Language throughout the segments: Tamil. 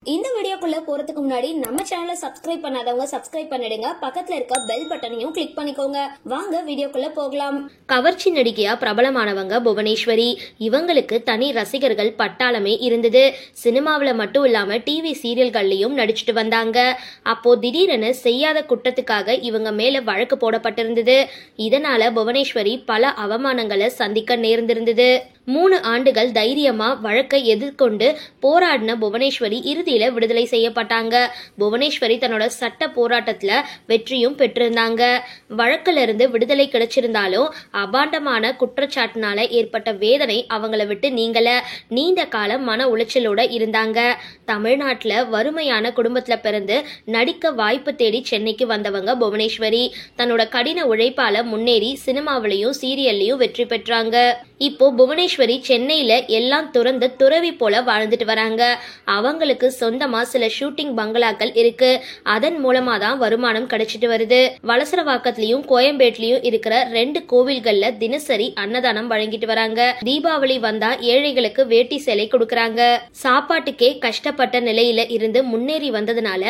இந்த வீடியோக்குள்ள போறதுக்கு முன்னாடி நம்ம சேனலை சப்ஸ்கிரைப் பண்ணாதவங்க சப்ஸ்கிரைப் பண்ணிடுங்க. பக்கத்துல இருக்க பெல் பட்டனையும் கிளிக் பண்ணிக்கோங்க. வாங்க வீடியோக்குள்ள போகலாம். கவர்ச்சி நடிகையா பிரபலமானவங்க புவனேஸ்வரி. இவங்களுக்கு தனி ரசிகர்கள் பட்டாளமே இருந்தது. சினிமாவில மட்டும் இல்லாம டிவி சீரியல்கள்லயும் நடிச்சுட்டு வந்தாங்க. அப்போ திடீரென செய்யாத குற்றத்துக்காக இவங்க மேல வழக்கு போடப்பட்டிருந்தது. இதனால புவனேஸ்வரி பல அவமானங்களை சந்திக்க நேர்ந்திருந்தது. 3 ஆண்டுகள் தைரியமா வழக்கை எதிர்கொண்டு போராடின புவனேஸ்வரி இறுதியில விடுதலை செய்யப்பட்டாங்க. புவனேஸ்வரி தன்னோட சட்ட போராட்டத்துல வெற்றியும் பெற்றிருந்தாங்க. வழக்குல இருந்து விடுதலை கிடைச்சிருந்தாலும் அபாண்டமான குற்றச்சாட்டுனால ஏற்பட்ட வேதனை அவங்கள விட்டு நீங்கல. நீண்ட காலம் மன உளைச்சலோட இருந்தாங்க. தமிழ்நாட்டுல வறுமையான குடும்பத்துல பிறந்து நடிக்க வாய்ப்பு தேடி சென்னைக்கு வந்தவங்க புவனேஸ்வரி. தன்னோட கடின உழைப்பால முன்னேறி சினிமாவிலையும் சீரியல்லையும் வெற்றி பெற்றாங்க. இப்போ புவனேஸ்வரி சென்னையில எல்லாம் துறந்து துறவி போல வாழ்ந்துட்டு வராங்க. அவங்களுக்கு சொந்தமா சில ஷூட்டிங் பங்களாக்கள் இருக்கு. அதன் மூலமா தான் வருமானம் கிடைச்சிட்டு வருது. வலசரவாக்கத்திலயும் கோயம்பேட்லயும் இருக்கிற 2 கோவில்கள்ல தினசரி அன்னதானம் வழங்கிட்டு வராங்க. தீபாவளி வந்தா ஏழைகளுக்கு வேட்டி சேலை கொடுக்கறாங்க. சாப்பாட்டுக்கே கஷ்டப்பட்ட நிலையில இருந்து முன்னேறி வந்ததுனால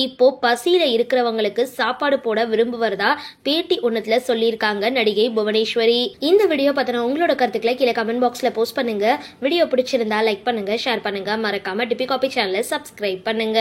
இப்போ பசியில இருக்கிறவங்களுக்கு சாப்பாடு போட விரும்புவதா பேட்டி ஒன்னத்துல சொல்லியிருக்காங்க நடிகை புவனேஸ்வரி. இந்த வீடியோ பத்தின உங்களோட கருத்துக்களை கீழே கமெண்ட் பாக்ஸ்ல போஸ்ட் பண்ணுங்க. வீடியோ பிடிச்சிருந்தா லைக் பண்ணுங்க, ஷேர் பண்ணுங்க. மறக்காம டிபி காபி சேனலை சப்ஸ்கிரைப் பண்ணுங்க.